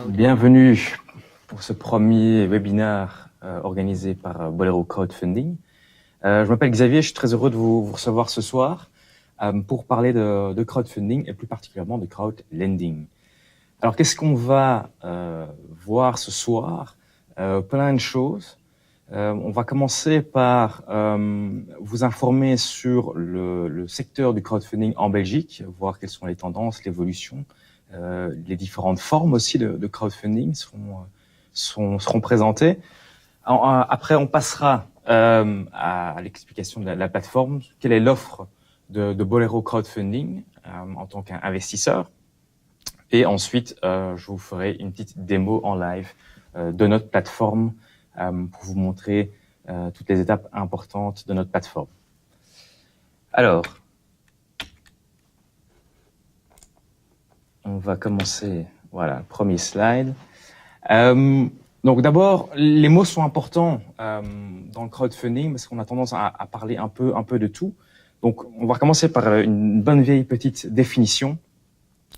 Bienvenue pour ce premier webinaire organisé par Bolero Crowdfunding. Je m'appelle Xavier, je suis très heureux de vous recevoir ce soir pour parler de crowdfunding et plus particulièrement de crowdlending. Alors qu'est-ce qu'on va voir ce soir? Plein de choses. On va commencer par vous informer sur le secteur du crowdfunding en Belgique, voir quelles sont les tendances, l'évolution. Les différentes formes aussi de crowdfunding seront présentées. Après, on passera à l'explication de la plateforme. Quelle est l'offre de Bolero Crowdfunding en tant qu'investisseur? Et ensuite, je vous ferai une petite démo en live de notre plateforme pour vous montrer toutes les étapes importantes de notre plateforme. Alors, on va commencer, voilà, premier slide. Donc d'abord, les mots sont importants dans le crowdfunding parce qu'on a tendance à parler un peu de tout. Donc on va commencer par une bonne vieille petite définition.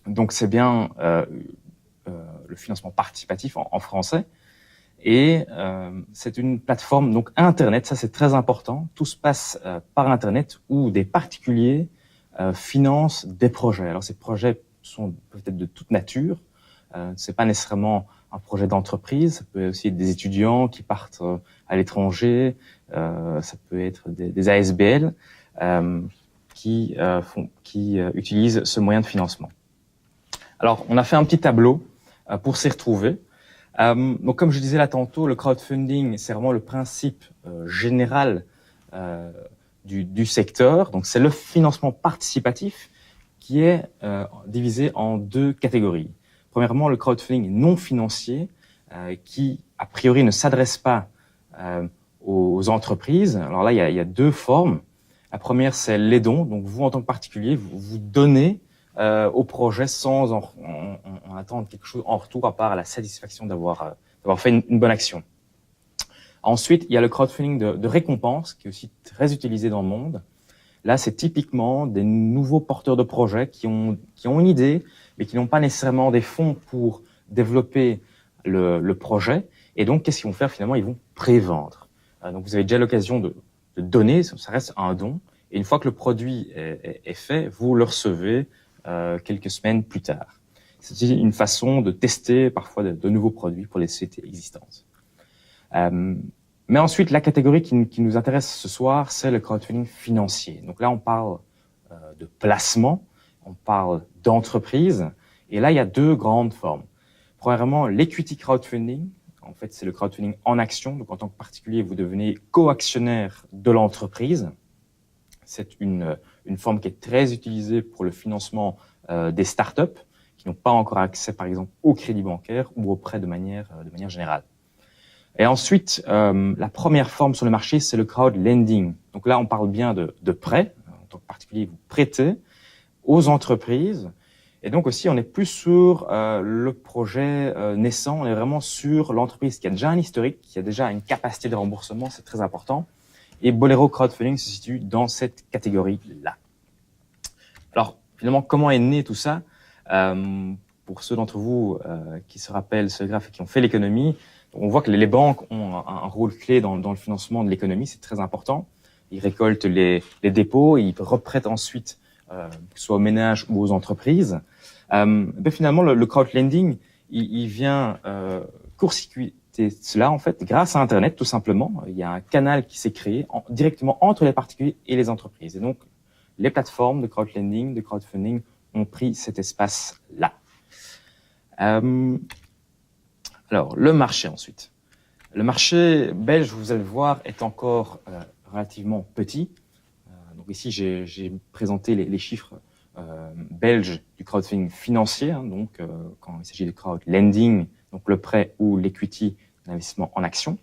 Donc c'est bien le financement participatif en français. Et c'est une plateforme, donc Internet, ça c'est très important. Tout se passe par Internet où des particuliers financent des projets. Alors ces projets sont peut-être de toute nature. C'est pas nécessairement un projet d'entreprise. Ça peut être aussi des étudiants qui partent à l'étranger. Ça peut être des ASBL qui utilisent ce moyen de financement. Alors, on a fait un petit tableau pour s'y retrouver. Donc, comme je disais là tantôt, le crowdfunding, c'est vraiment le principe général du secteur. Donc, c'est le financement participatif qui est divisé en deux catégories. Premièrement, le crowdfunding non financier qui, a priori, ne s'adresse pas aux entreprises. Alors là, il y a deux formes. La première, c'est les dons. Donc, vous, en tant que particulier, vous donnez au projet sans en attendre quelque chose en retour, à part la satisfaction d'avoir fait une bonne action. Ensuite, il y a le crowdfunding de récompense, qui est aussi très utilisé dans le monde. Là, c'est typiquement des nouveaux porteurs de projets qui ont une idée, mais qui n'ont pas nécessairement des fonds pour développer le projet. Et donc, qu'est-ce qu'ils vont faire finalement? Ils vont prévendre. Donc, vous avez déjà l'occasion de donner, ça reste un don. Et une fois que le produit est fait, vous le recevez quelques semaines plus tard. C'est une façon de tester parfois de nouveaux produits pour les sociétés existantes. Mais ensuite, la catégorie qui nous intéresse ce soir, c'est le crowdfunding financier. Donc là, on parle de placement, on parle d'entreprise, et là, il y a deux grandes formes. Premièrement, l'equity crowdfunding. En fait, c'est le crowdfunding en action. Donc, en tant que particulier, vous devenez co-actionnaire de l'entreprise. C'est une forme qui est très utilisée pour le financement des startups qui n'ont pas encore accès, par exemple, au crédit bancaire ou au prêt de manière générale. Et ensuite, la première forme sur le marché, c'est le crowdlending. Donc là, on parle bien de prêt. En tant que particulier, vous prêtez aux entreprises. Et donc aussi, on n'est plus sur le projet naissant, on est vraiment sur l'entreprise qui a déjà un historique, qui a déjà une capacité de remboursement, c'est très important. Et Bolero Crowdfunding se situe dans cette catégorie-là. Alors, finalement, comment est né tout ça? Pour ceux d'entre vous qui se rappellent ce graphe et qui ont fait l'économie, on voit que les banques ont un rôle clé dans le financement de l'économie, c'est très important. Ils récoltent les dépôts, et ils reprêtent ensuite, que ce soit aux ménages ou aux entreprises. Mais finalement, le crowdlending, il vient court-circuiter cela, en fait, grâce à Internet, tout simplement. Il y a un canal qui s'est créé directement entre les particuliers et les entreprises. Et donc, les plateformes de crowdlending, de crowdfunding ont pris cet espace-là. Alors, le marché ensuite. Le marché belge, vous allez le voir, est encore relativement petit. Donc ici, j'ai présenté les chiffres belges du crowdfunding financier. Donc, quand il s'agit de crowdlending, donc le prêt ou l'equity, l'investissement en action.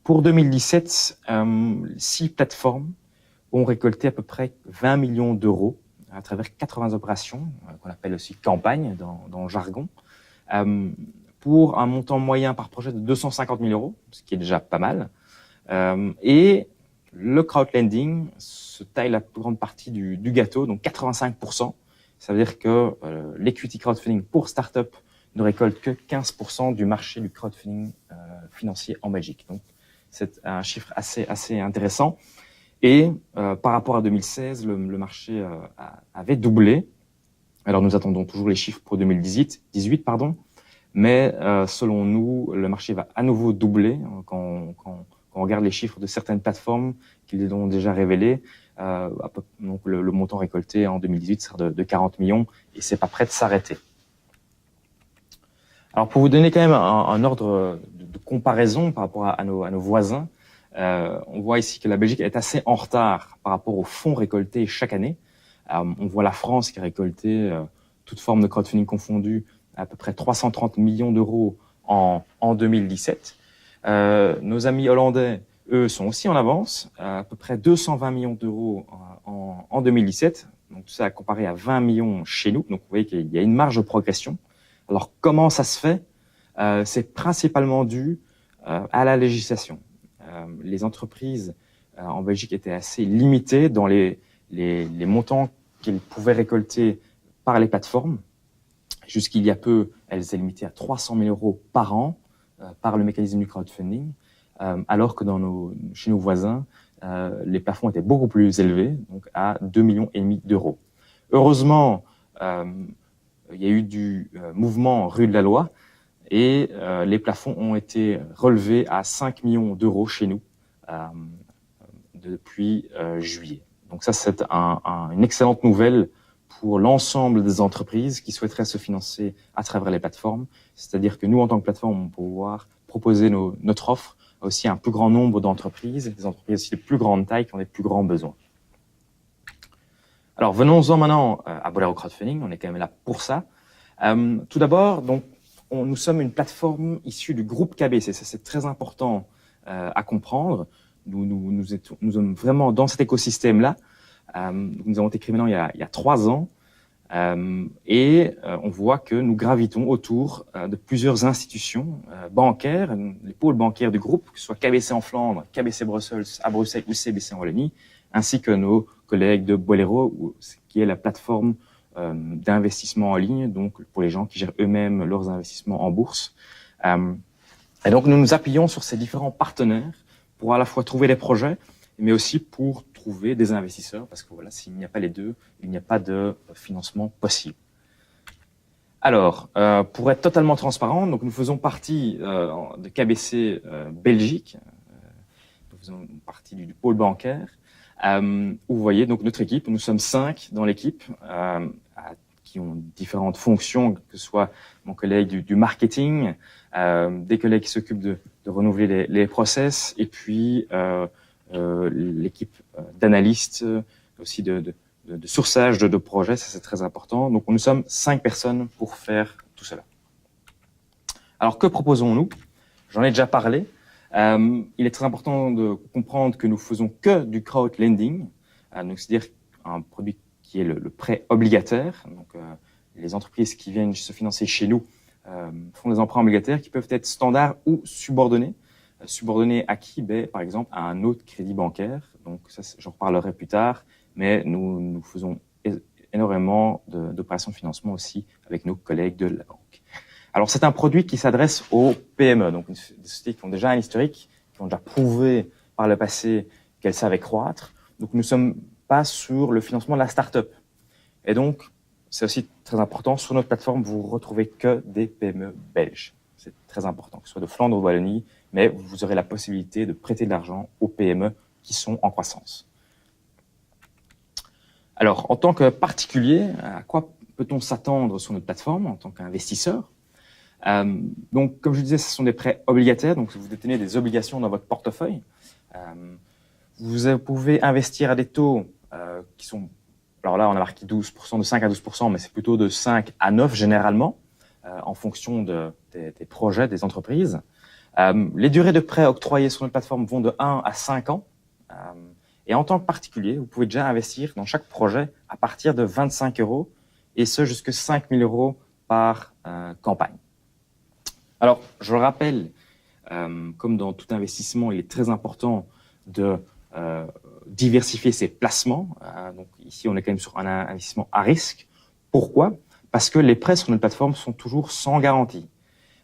Pour 2017, 6 plateformes ont récolté à peu près 20 millions d'euros à travers 80 opérations, qu'on appelle aussi campagne dans le jargon, pour un montant moyen par projet de 250 000 euros, ce qui est déjà pas mal. Et le crowdlending se taille la plus grande partie du gâteau, donc 85%. Ça veut dire que l'equity crowdfunding pour start-up ne récolte que 15% du marché du crowdfunding financier en Belgique. Donc, c'est un chiffre assez intéressant. Et par rapport à 2016, le marché avait doublé. Alors, nous attendons toujours les chiffres pour 2018, pardon. Mais selon nous, le marché va à nouveau doubler quand on regarde les chiffres de certaines plateformes qui les ont déjà révélés. Donc le montant récolté en 2018 sera de 40 millions et c'est pas prêt de s'arrêter. Alors pour vous donner quand même un ordre de comparaison par rapport à nos voisins, on voit ici que la Belgique est assez en retard par rapport aux fonds récoltés chaque année. On voit la France qui a récolté, toute forme de crowdfunding confondue, à peu près 330 millions d'euros en 2017. Nos amis hollandais, eux, sont aussi en avance, à peu près 220 millions d'euros en 2017. Donc tout ça comparé à 20 millions chez nous. Donc vous voyez qu'il y a une marge de progression. Alors comment ça se fait? C'est principalement dû à la législation. Les entreprises en Belgique étaient assez limitées dans les montants qu'elles pouvaient récolter par les plateformes. Jusqu'il y a peu, elles étaient limitées à 300 000 euros par an par le mécanisme du crowdfunding, alors que chez nos voisins, les plafonds étaient beaucoup plus élevés, donc à 2,5 millions d'euros. Heureusement, il y a eu du mouvement rue de la loi et les plafonds ont été relevés à 5 millions d'euros chez nous depuis juillet. Donc ça, c'est une excellente nouvelle pour l'ensemble des entreprises qui souhaiteraient se financer à travers les plateformes. C'est-à-dire que nous, en tant que plateforme, on peut pouvoir proposer notre offre à aussi un plus grand nombre d'entreprises, des entreprises aussi de plus grande taille qui ont des plus grands besoins. Alors, venons-en maintenant à Bolero Crowdfunding. On est quand même là pour ça. Tout d'abord, donc, nous sommes une plateforme issue du groupe KBC. Ça, c'est très important à comprendre. Nous sommes vraiment dans cet écosystème-là. Nous avons été créés maintenant il y a 3 ans et on voit que nous gravitons autour de plusieurs institutions bancaires, les pôles bancaires du groupe, que ce soit KBC en Flandre, KBC Brussels à Bruxelles ou CBC en Wallonie, ainsi que nos collègues de Bolero, qui est la plateforme d'investissement en ligne, donc pour les gens qui gèrent eux-mêmes leurs investissements en bourse. Et donc nous nous appuyons sur ces différents partenaires pour à la fois trouver des projets, mais aussi pour trouver des investisseurs, parce que voilà, s'il n'y a pas les deux, il n'y a pas de financement possible. Alors, pour être totalement transparent, donc nous faisons partie de KBC Belgique, nous faisons partie du pôle bancaire, où vous voyez donc notre équipe, nous sommes 5 dans l'équipe, qui ont différentes fonctions, que ce soit mon collègue du marketing, des collègues qui s'occupent de renouveler les process, et puis l'équipe d'analystes, aussi de sourçage de projets, ça c'est très important. Donc nous sommes 5 personnes pour faire tout cela. Alors que proposons-nous? J'en ai déjà parlé. Il est très important de comprendre que nous faisons que du crowdlending, donc c'est-à-dire un produit qui est le prêt obligataire. Donc les entreprises qui viennent se financer chez nous font des emprunts obligataires qui peuvent être standards ou subordonnés. Subordonnés à qui? Par exemple, à un autre crédit bancaire. Donc, ça, j'en reparlerai plus tard. Mais nous faisons énormément d'opérations de financement aussi avec nos collègues de la banque. Alors, c'est un produit qui s'adresse aux PME, donc des sociétés qui ont déjà un historique, qui ont déjà prouvé par le passé qu'elles savaient croître. Donc, nous ne sommes pas sur le financement de la start-up. Et donc, c'est aussi très important. Sur notre plateforme, vous ne retrouvez que des PME belges. C'est très important, que ce soit de Flandre ou de Wallonie, mais vous aurez la possibilité de prêter de l'argent aux PME qui sont en croissance. Alors, en tant que particulier, à quoi peut-on s'attendre sur notre plateforme en tant qu'investisseur? Donc, comme je disais, ce sont des prêts obligataires, donc vous détenez des obligations dans votre portefeuille. Vous pouvez investir à des taux qui sont, alors là, on a marqué 12%, de 5 à 12%, mais c'est plutôt de 5 à 9 généralement, en fonction des projets, des entreprises. Les durées de prêt octroyées sur notre plateforme vont de 1 à 5 ans. Et en tant que particulier, vous pouvez déjà investir dans chaque projet à partir de 25 €, et ce jusqu'à 5 000 € par campagne. Alors, je le rappelle, comme dans tout investissement, il est très important de diversifier ses placements. Donc ici, on est quand même sur un investissement à risque. Pourquoi? parce que les prêts sur notre plateforme sont toujours sans garantie.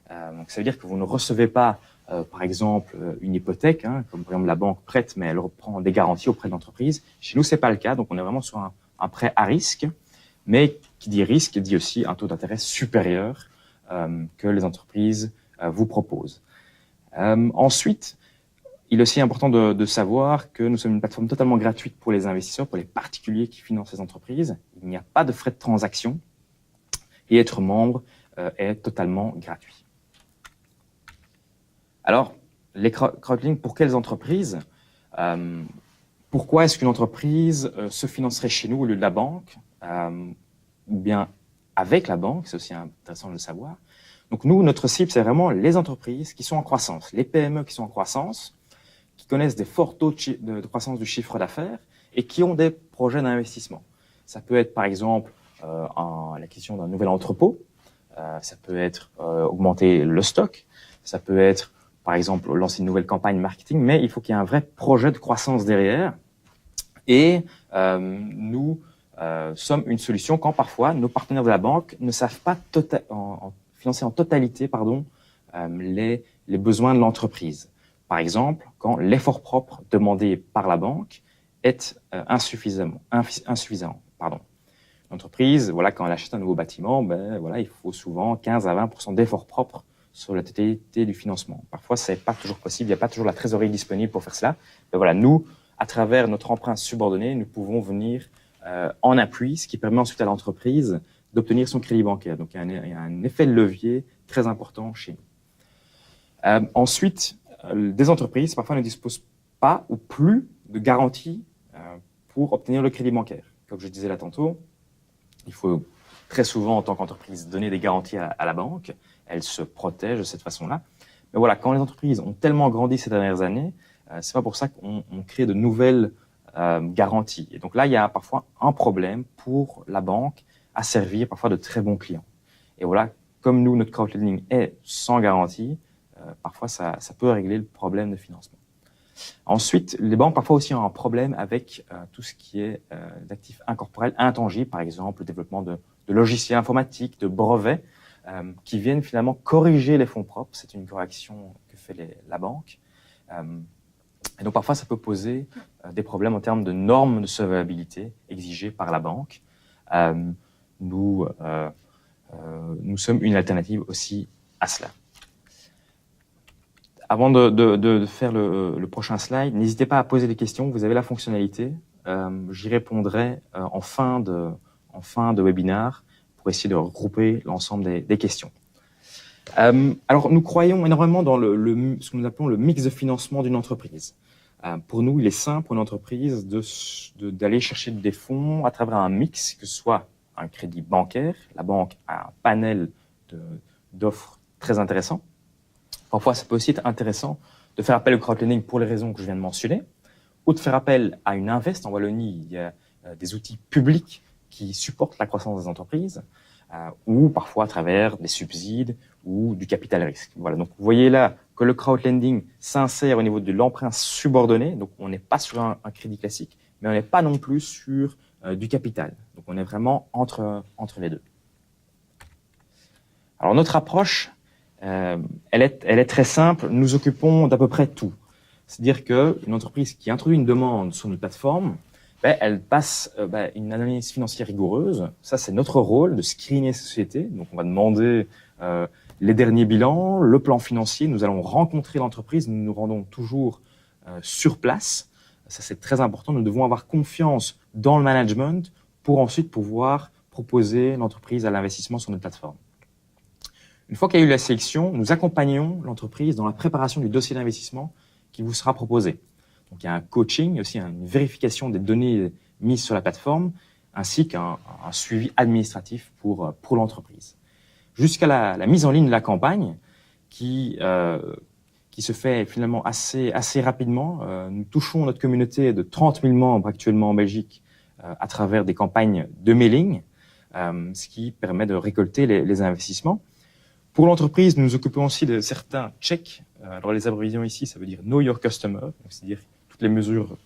Donc ça veut dire que vous ne recevez pas, par exemple, une hypothèque, hein, comme par exemple la banque prête, mais elle reprend des garanties auprès de l'entreprise. Chez nous, c'est pas le cas, donc on est vraiment sur un prêt à risque, mais qui dit risque dit aussi un taux d'intérêt supérieur que les entreprises vous proposent. Ensuite, il est aussi important de savoir que nous sommes une plateforme totalement gratuite pour les investisseurs, pour les particuliers qui financent les entreprises. Il n'y a pas de frais de transaction et être membre est totalement gratuit. Alors, les crowdfunding, pour quelles entreprises pourquoi est-ce qu'une entreprise se financerait chez nous au lieu de la banque ou bien avec la banque? C'est aussi intéressant de le savoir. Donc nous, notre cible, c'est vraiment les entreprises qui sont en croissance, les PME qui sont en croissance, qui connaissent des forts taux de croissance du chiffre d'affaires et qui ont des projets d'investissement. Ça peut être par exemple l'acquisition d'un nouvel entrepôt, ça peut être augmenter le stock, ça peut être par exemple lancer une nouvelle campagne marketing, mais il faut qu'il y ait un vrai projet de croissance derrière. Et nous sommes une solution quand parfois nos partenaires de la banque ne savent pas financer en totalité les besoins de l'entreprise. Par exemple, quand l'effort propre demandé par la banque est insuffisant. L'entreprise, voilà, quand elle achète un nouveau bâtiment, il faut souvent 15 à 20% d'effort propre sur la totalité du financement. Parfois, c'est pas toujours possible, il n'y a pas toujours la trésorerie disponible pour faire cela. Mais voilà, nous, à travers notre emprunt subordonné, nous pouvons venir en appui, ce qui permet ensuite à l'entreprise d'obtenir son crédit bancaire. Donc, il y a un effet de levier très important chez nous. Ensuite, des entreprises, parfois, ne disposent pas ou plus de garantie pour obtenir le crédit bancaire. Comme je disais là tantôt, il faut très souvent, en tant qu'entreprise, donner des garanties à la banque. Elles se protègent de cette façon-là. Mais voilà, quand les entreprises ont tellement grandi ces dernières années, c'est pas pour ça qu'on crée de nouvelles garanties. Et donc là, il y a parfois un problème pour la banque à servir parfois de très bons clients. Et voilà, comme nous, notre crowdlending est sans garantie, parfois ça peut régler le problème de financement. Ensuite, les banques parfois aussi ont un problème avec tout ce qui est d'actifs incorporels intangibles, par exemple le développement de logiciels informatiques, de brevets, qui viennent finalement corriger les fonds propres. C'est une correction que fait la banque. Et donc parfois, ça peut poser des problèmes en termes de normes de solvabilité exigées par la banque. Nous sommes une alternative aussi à cela. Avant de faire le prochain slide, n'hésitez pas à poser des questions. Vous avez la fonctionnalité. J'y répondrai en fin de webinaire pour essayer de regrouper l'ensemble des questions. Alors, nous croyons énormément dans ce que nous appelons le mix de financement d'une entreprise. Pour nous, il est simple pour une entreprise d'aller chercher des fonds à travers un mix, que ce soit un crédit bancaire. La banque a un panel d'offres très intéressant. Parfois, ça peut aussi être intéressant de faire appel au crowdlending pour les raisons que je viens de mentionner, ou de faire appel à une Invest. En Wallonie, il y a des outils publics qui supportent la croissance des entreprises, ou parfois à travers des subsides ou du capital risque. Voilà. Donc, vous voyez là que le crowdlending s'insère au niveau de l'emprunt subordonné. Donc, on n'est pas sur un crédit classique, mais on n'est pas non plus sur du capital. Donc, on est vraiment entre les deux. Alors, notre approche, elle est très simple. Nous occupons d'à peu près tout. C'est-à-dire qu'une entreprise qui introduit une demande sur notre plateforme, elle passe une analyse financière rigoureuse. Ça, c'est notre rôle de screener ces sociétés. Donc, on va demander les derniers bilans, le plan financier. Nous allons rencontrer l'entreprise. Nous nous rendons toujours sur place. Ça, c'est très important. Nous devons avoir confiance dans le management pour ensuite pouvoir proposer l'entreprise à l'investissement sur notre plateforme. Une fois qu'il y a eu la sélection, nous accompagnons l'entreprise dans la préparation du dossier d'investissement qui vous sera proposé. Donc, il y a un coaching, aussi une vérification des données mises sur la plateforme, ainsi qu'un suivi administratif pour l'entreprise. Jusqu'à la mise en ligne de la campagne, qui se fait finalement assez rapidement. Nous touchons notre communauté de 30 000 membres actuellement en Belgique à travers des campagnes de mailing, ce qui permet de récolter les investissements. Pour l'entreprise, nous nous occupons aussi de certains checks. Alors, les abréviations ici, ça veut dire Know Your Customer, c'est-à-dire toutes les mesures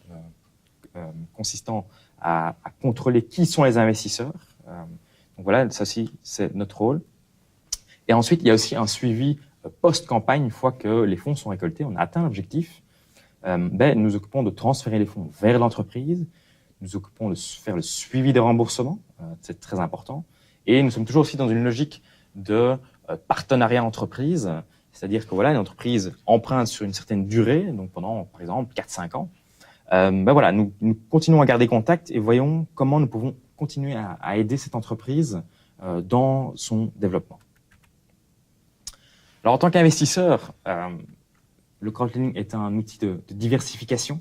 consistant à contrôler qui sont les investisseurs. Donc voilà, ça aussi, c'est notre rôle. Et ensuite, il y a aussi un suivi post-campagne. Une fois que les fonds sont récoltés, on a atteint l'objectif, nous nous occupons de transférer les fonds vers l'entreprise. Nous occupons de faire le suivi des remboursements. C'est très important. Et nous sommes toujours aussi dans une logique de partenariat entreprise. C'est-à-dire que voilà, une entreprise emprunte sur une certaine durée, donc pendant, par exemple, 4-5 ans. Voilà, nous continuons à garder contact et voyons comment nous pouvons continuer à aider cette entreprise dans son développement. Alors, en tant qu'investisseur, le crowdlending est un outil de diversification.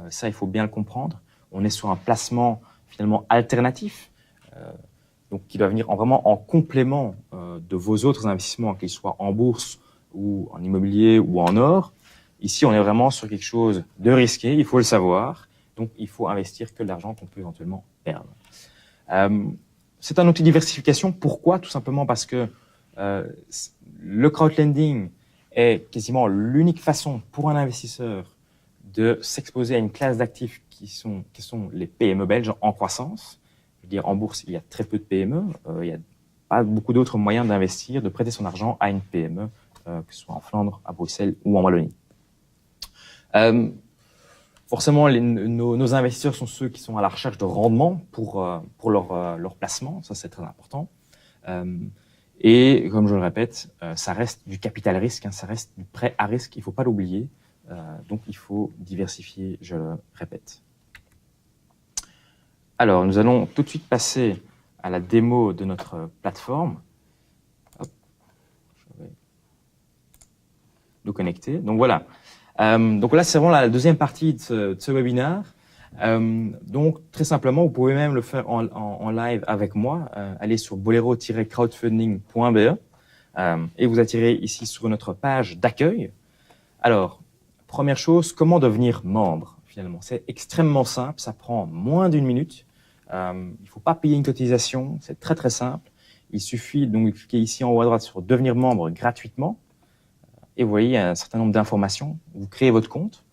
Ça, il faut bien le comprendre. On est sur un placement finalement alternatif, donc qui doit venir vraiment en complément de vos autres investissements, qu'ils soient en bourse ou en immobilier ou en or. Ici, on est vraiment sur quelque chose de risqué, il faut le savoir. Donc, il faut investir que de l'argent qu'on peut éventuellement perdre. C'est un outil de diversification. Pourquoi? Tout simplement parce que le crowdlending est quasiment l'unique façon pour un investisseur de s'exposer à une classe d'actifs qui sont les PME belges en croissance. Je veux dire, en bourse, il y a très peu de PME. Il n'y a pas beaucoup d'autres moyens d'investir, de prêter son argent à une PME, que ce soit en Flandre, à Bruxelles ou en Wallonie. Forcément, nos investisseurs sont ceux qui sont à la recherche de rendement pour leur placement. Ça, c'est très important. Et comme je le répète, ça reste du capital risque, ça reste du prêt à risque. Il ne faut pas l'oublier. Donc, il faut diversifier, je le répète. Alors, nous allons tout de suite passer à la démo de notre plateforme. Hop, je vais nous connecter. Donc, voilà. Donc là, c'est vraiment la deuxième partie de ce webinaire. Donc, très simplement, vous pouvez même le faire en live avec moi. Allez sur bolero-crowdfunding.be et vous attirez ici sur notre page d'accueil. Alors, première chose, comment devenir membre finalement? C'est extrêmement simple, ça prend moins d'1 minute. Il ne faut pas payer une cotisation, c'est très très simple. Il suffit donc de cliquer ici en haut à droite sur devenir membre gratuitement. Et vous voyez, il y a un certain nombre d'informations. Vous créez votre compte,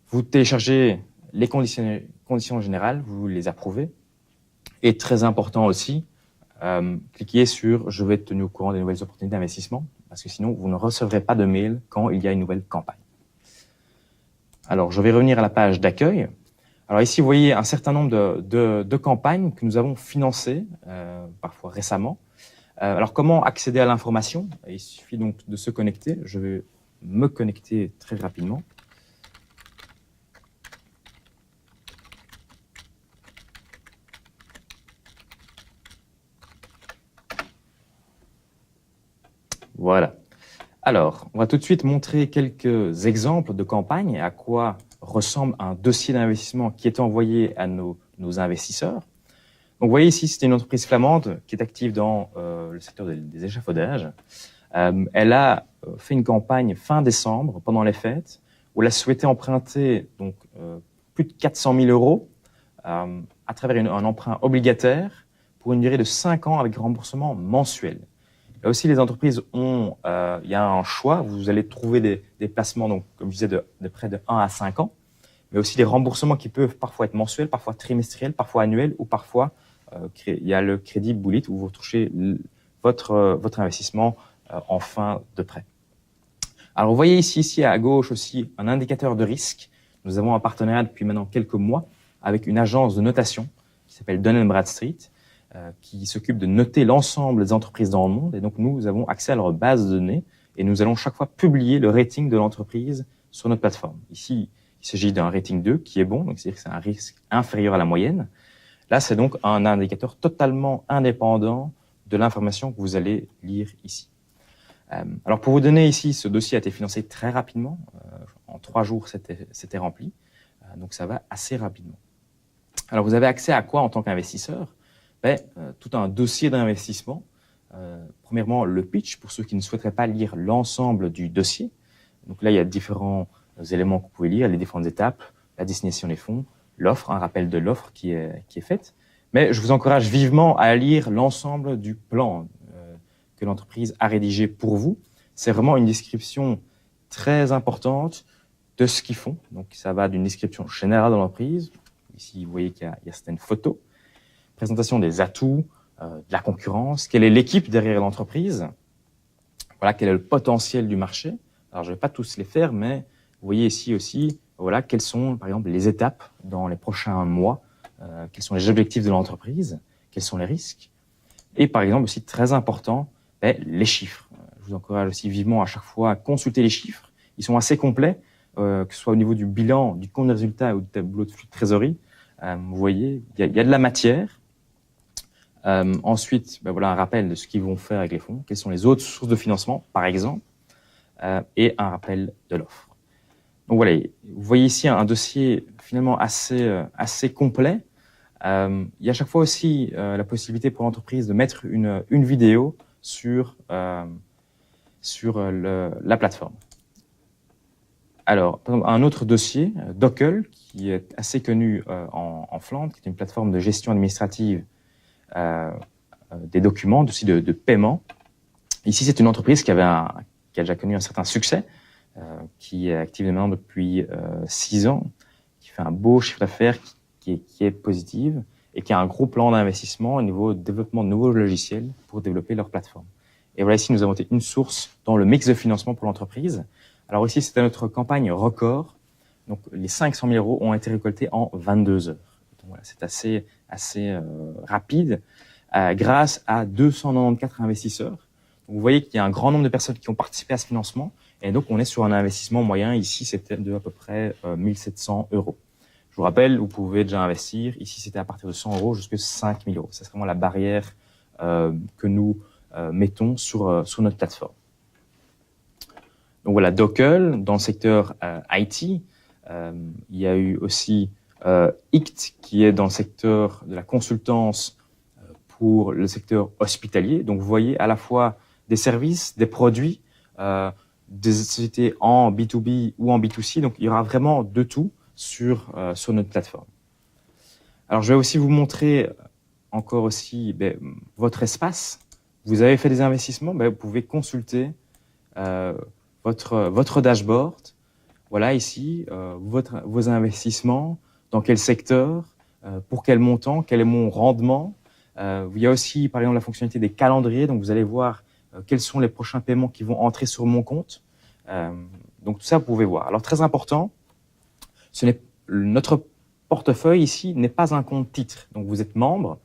vous téléchargez les conditions générales, vous les approuvez. Et très important aussi, cliquez sur « Je vais être tenu au courant des nouvelles opportunités d'investissement » parce que sinon, vous ne recevrez pas de mail quand il y a une nouvelle campagne. Alors, je vais revenir à la page d'accueil. Alors ici, vous voyez un certain nombre de campagnes que nous avons financées, parfois récemment. Alors, comment accéder à l'information? Il suffit donc de se connecter. Je vais me connecter très rapidement. Voilà. Alors, on va tout de suite montrer quelques exemples de campagnes et à quoi ressemble un dossier d'investissement qui est envoyé à nos investisseurs. Donc, vous voyez ici, c'est une entreprise flamande qui est active dans le secteur des échafaudages. Elle a fait une campagne fin décembre, pendant les fêtes, où elle a souhaité emprunter donc, plus de 400 000 euros à travers un emprunt obligataire pour une durée de 5 ans avec remboursement mensuel. Là aussi, les entreprises ont, il y a un choix. Vous allez trouver des placements, donc, comme je disais, de près de 1 à 5 ans, mais aussi des remboursements qui peuvent parfois être mensuels, parfois trimestriels, parfois annuels, ou parfois il y a le crédit bullet où vous touchez votre investissement en fin de prêt. Alors, vous voyez ici à gauche aussi un indicateur de risque. Nous avons un partenariat depuis maintenant quelques mois avec une agence de notation qui s'appelle Dun & Bradstreet, qui s'occupe de noter l'ensemble des entreprises dans le monde. Et donc, nous avons accès à leur base de données et nous allons chaque fois publier le rating de l'entreprise sur notre plateforme. Ici, il s'agit d'un rating 2 qui est bon, donc c'est-à-dire que c'est un risque inférieur à la moyenne. Là, c'est donc un indicateur totalement indépendant de l'information que vous allez lire ici. Alors, pour vous donner ici, ce dossier a été financé très rapidement. En 3 jours, c'était rempli. Donc, ça va assez rapidement. Alors, vous avez accès à quoi en tant qu'investisseur? Tout un dossier d'investissement. Premièrement, le pitch, pour ceux qui ne souhaiteraient pas lire l'ensemble du dossier. Donc là, il y a différents éléments que vous pouvez lire, les différentes étapes, la destination des fonds, l'offre, un rappel de l'offre qui est faite. Mais je vous encourage vivement à lire l'ensemble du plan que l'entreprise a rédigé pour vous. C'est vraiment une description très importante de ce qu'ils font. Donc, ça va d'une description générale de l'entreprise. Ici, vous voyez qu'il y a certaines photos. Présentation des atouts, de la concurrence, quelle est l'équipe derrière l'entreprise, voilà, quel est le potentiel du marché. Alors, je ne vais pas tous les faire, mais vous voyez ici aussi, voilà, quelles sont, par exemple, les étapes dans les prochains mois, quels sont les objectifs de l'entreprise, quels sont les risques. Et par exemple, aussi très important, les chiffres. Je vous encourage aussi vivement à chaque fois à consulter les chiffres. Ils sont assez complets, que ce soit au niveau du bilan, du compte de résultat ou du tableau de flux de trésorerie. Vous voyez, il y a de la matière. Ensuite, voilà un rappel de ce qu'ils vont faire avec les fonds, quelles sont les autres sources de financement, par exemple, et un rappel de l'offre. Donc voilà, vous voyez ici un dossier finalement assez complet. Il y a à chaque fois aussi la possibilité pour l'entreprise de mettre une vidéo sur la plateforme. Alors, par exemple, un autre dossier, Dockel, qui est assez connu en Flandre, qui est une plateforme de gestion administrative des documents, aussi de paiement. Ici, c'est une entreprise qui a déjà connu un certain succès, qui est active maintenant depuis 6 ans, qui fait un beau chiffre d'affaires, qui est positive et qui a un gros plan d'investissement au niveau de développement de nouveaux logiciels pour développer leur plateforme. Et voilà, ici, nous avons été une source dans le mix de financement pour l'entreprise. Alors ici, c'était notre campagne record. Donc, les 500 000 € ont été récoltés en 22 heures. Donc, voilà, c'est assez rapide, grâce à 294 investisseurs. Donc, vous voyez qu'il y a un grand nombre de personnes qui ont participé à ce financement. Et donc, on est sur un investissement moyen. Ici, c'était de à peu près 1700 €. Je vous rappelle, vous pouvez déjà investir. Ici, c'était à partir de 100 € jusqu'à 5 000 €. C'est vraiment la barrière que nous mettons sur notre plateforme. Donc voilà, Dockel, dans le secteur IT. Il y a eu aussi ICT, qui est dans le secteur de la consultance pour le secteur hospitalier. Donc vous voyez à la fois des services, des produits, des sociétés en B2B ou en B2C. Donc il y aura vraiment de tout sur notre plateforme. Alors je vais aussi vous montrer encore aussi votre espace. Vous avez fait des investissements, vous pouvez consulter votre dashboard. Voilà ici vos investissements, dans quel secteur, pour quel montant, quel est mon rendement. Il y a aussi par exemple la fonctionnalité des calendriers, donc vous allez voir quels sont les prochains paiements qui vont entrer sur mon compte. Donc tout ça vous pouvez voir. Alors très important, notre portefeuille ici n'est pas un compte titre. Donc vous êtes membre,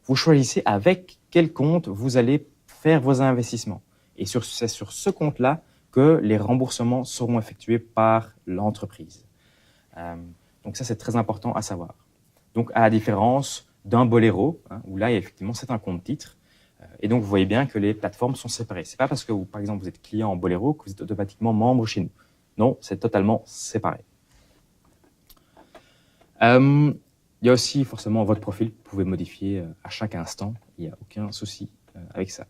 vous choisissez avec quel compte vous allez faire vos investissements. Et c'est sur ce compte-là que les remboursements seront effectués par l'entreprise. Donc ça, c'est très important à savoir. Donc à la différence d'un Bolero, où là, effectivement, c'est un compte titre. Et donc, vous voyez bien que les plateformes sont séparées. C'est pas parce que, par exemple, vous êtes client en Bolero que vous êtes automatiquement membre chez nous. Non, c'est totalement séparé. Il y a aussi forcément votre profil, vous pouvez modifier à chaque instant, il n'y a aucun souci avec ça.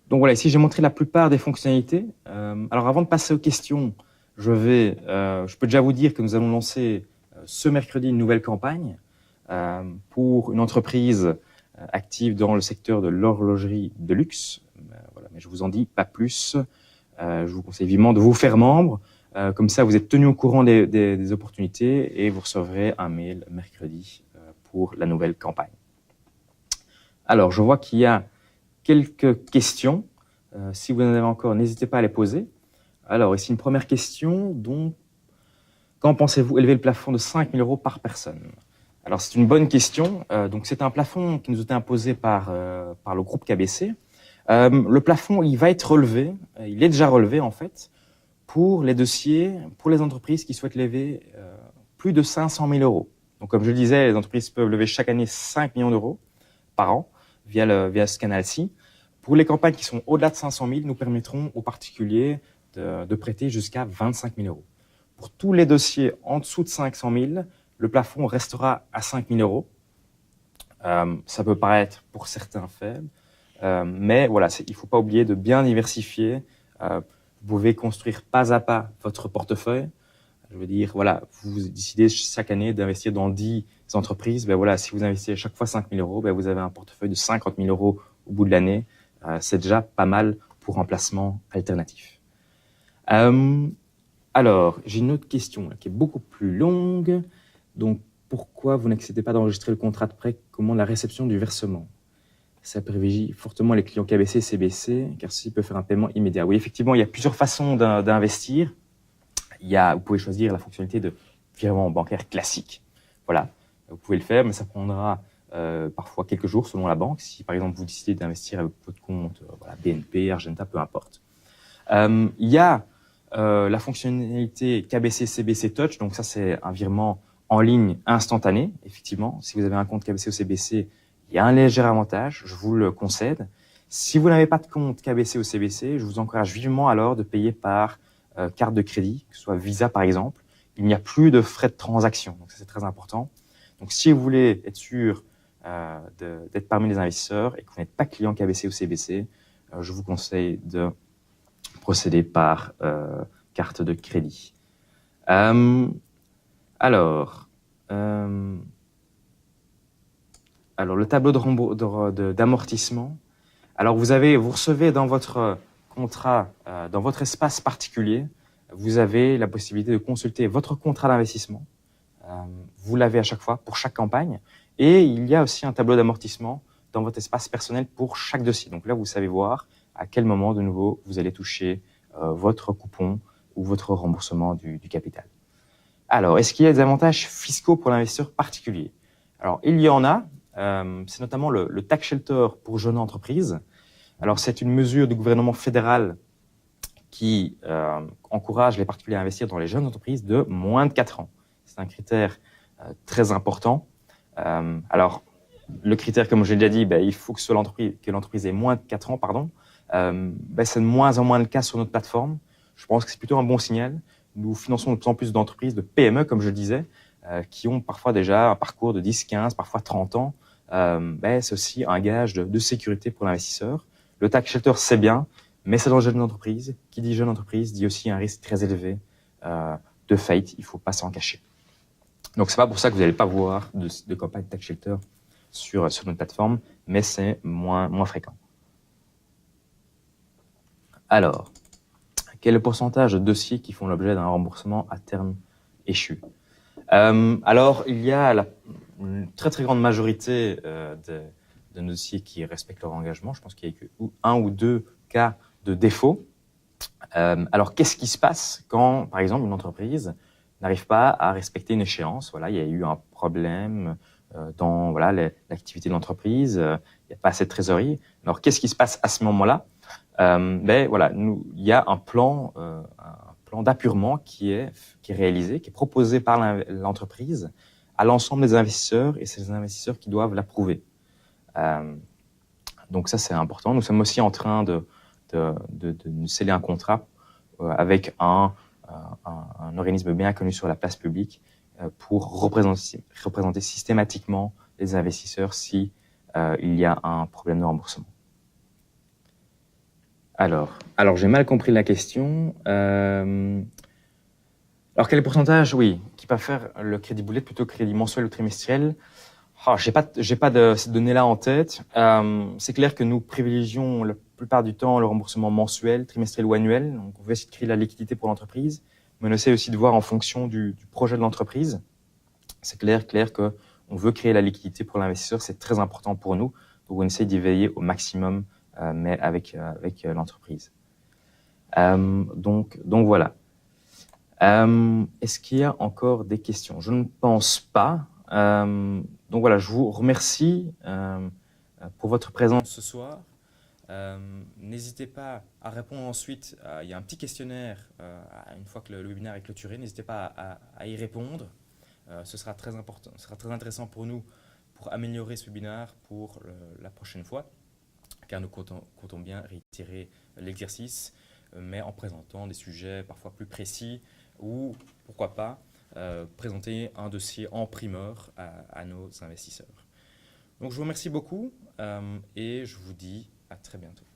Donc voilà, ici j'ai montré la plupart des fonctionnalités. Alors avant de passer aux questions, je peux déjà vous dire que nous allons lancer ce mercredi une nouvelle campagne pour une entreprise active dans le secteur de l'horlogerie de luxe. Voilà, mais je vous en dis pas plus. Je vous conseille vivement de vous faire membre. Comme ça, vous êtes tenu au courant des opportunités et vous recevrez un mail mercredi pour la nouvelle campagne. Alors, je vois qu'il y a quelques questions. Si vous en avez encore, n'hésitez pas à les poser. Alors, ici, une première question. Donc, quand pensez-vous élever le plafond de 5 000 € par personne? Alors, c'est une bonne question. Donc, c'est un plafond qui nous a été imposé par le groupe KBC. Le plafond, il va être relevé. Il est déjà relevé, en fait, pour les dossiers, pour les entreprises qui souhaitent lever plus de 500 000 €. Donc, comme je le disais, les entreprises peuvent lever chaque année 5 millions d'euros par an via ce canal-ci. Pour les campagnes qui sont au-delà de 500 000, nous permettrons aux particuliers de prêter jusqu'à 25 000 €. Pour tous les dossiers en dessous de 500 000, le plafond restera à 5 000 €. Ça peut paraître pour certains faible, mais voilà, il ne faut pas oublier de bien diversifier. Vous pouvez construire pas à pas votre portefeuille. Je veux dire, voilà, vous décidez chaque année d'investir dans 10 entreprises. Voilà, si vous investissez chaque fois 5 000 €, vous avez un portefeuille de 50 000 € au bout de l'année. C'est déjà pas mal pour un placement alternatif. Alors, j'ai une autre question là, qui est beaucoup plus longue. Donc, pourquoi vous n'acceptez pas d'enregistrer le contrat de prêt? Comment la réception du versement? ça privilégie fortement les clients KBC et CBC, car ceci peut faire un paiement immédiat. Oui, effectivement, il y a plusieurs façons d'investir. Vous pouvez choisir la fonctionnalité de virement bancaire classique. Voilà, vous pouvez le faire, mais ça prendra parfois quelques jours selon la banque. Si par exemple vous décidez d'investir avec votre compte BNP, Argenta, peu importe. Il y a la fonctionnalité KBC CBC Touch, donc ça c'est un virement en ligne instantané. Effectivement, si vous avez un compte KBC ou CBC, il y a un léger avantage, je vous le concède. Si vous n'avez pas de compte KBC ou CBC, je vous encourage vivement alors de payer par carte de crédit, que ce soit Visa par exemple. Il n'y a plus de frais de transaction, donc ça c'est très important. Donc si vous voulez être sûr d'être parmi les investisseurs et que vous n'êtes pas client KBC ou CBC, je vous conseille de procéder par carte de crédit. Alors, le tableau d'amortissement. Alors, vous recevez dans votre contrat, dans votre espace particulier, vous avez la possibilité de consulter votre contrat d'investissement. Vous l'avez à chaque fois pour chaque campagne. Et il y a aussi un tableau d'amortissement dans votre espace personnel pour chaque dossier. Donc là, vous savez voir à quel moment, de nouveau, vous allez toucher votre coupon ou votre remboursement du capital. Alors, est-ce qu'il y a des avantages fiscaux pour l'investisseur particulier? Alors, il y en a. C'est notamment le tax shelter pour jeunes entreprises. Alors, c'est une mesure du gouvernement fédéral qui encourage les particuliers à investir dans les jeunes entreprises de moins de 4 ans. C'est un critère très important. Alors, le critère, comme je l'ai déjà dit, il faut que l'entreprise ait moins de 4 ans, pardon. C'est de moins en moins le cas sur notre plateforme. Je pense que c'est plutôt un bon signal. Nous finançons de plus en plus d'entreprises, de PME, comme je le disais, qui ont parfois déjà un parcours de 10, 15, parfois 30 ans. C'est aussi un gage de sécurité pour l'investisseur. Le tax shelter, c'est bien, mais c'est dans les jeunes entreprises. Qui dit jeune entreprise dit aussi un risque très élevé de faillite. Il ne faut pas s'en cacher. Donc, c'est pas pour ça que vous n'allez pas voir de campagne tax shelter sur notre plateforme, mais c'est moins fréquent. Alors, quel est le pourcentage de dossiers qui font l'objet d'un remboursement à terme échu? Alors, il y a une très très grande majorité de nos dossiers qui respectent leur engagement. Je pense qu'il y a que 1 ou 2 cas de défaut. Alors, qu'est-ce qui se passe quand, par exemple, une entreprise n'arrive pas à respecter une échéance? Voilà, il y a eu un problème dans l'activité de l'entreprise, il n'y a pas assez de trésorerie. Alors, qu'est-ce qui se passe à ce moment-là? Il y a un plan d'appurement qui est réalisé, qui est proposé par l'entreprise à l'ensemble des investisseurs, et c'est les investisseurs qui doivent l'approuver. Donc ça, c'est important. Nous sommes aussi en train de nous sceller un contrat avec un organisme bien connu sur la place publique pour représenter systématiquement les investisseurs si il y a un problème de remboursement. Alors j'ai mal compris la question. Alors, quel est le pourcentage? Oui, qui peut faire le crédit bullet plutôt que crédit mensuel ou trimestriel? J'ai pas de ces données-là en tête. C'est clair que nous privilégions la plupart du temps le remboursement mensuel, trimestriel ou annuel. Donc, on veut essayer de créer la liquidité pour l'entreprise, mais on essaie aussi de voir en fonction du projet de l'entreprise. C'est clair que on veut créer la liquidité pour l'investisseur, c'est très important pour nous. Donc, on essaie d'y veiller au maximum, mais avec l'entreprise. Donc voilà. Est-ce qu'il y a encore des questions? Je ne pense pas. Donc voilà, je vous remercie pour votre présence ce soir. N'hésitez pas à répondre ensuite. Il y a un petit questionnaire une fois que le webinaire est clôturé. N'hésitez pas à y répondre. Ce sera très important, ce sera très intéressant pour nous pour améliorer ce webinaire pour la prochaine fois, car nous comptons bien réitérer l'exercice, mais en présentant des sujets parfois plus précis ou, pourquoi pas, présenter un dossier en primeur à nos investisseurs. Donc, je vous remercie beaucoup et je vous dis à très bientôt.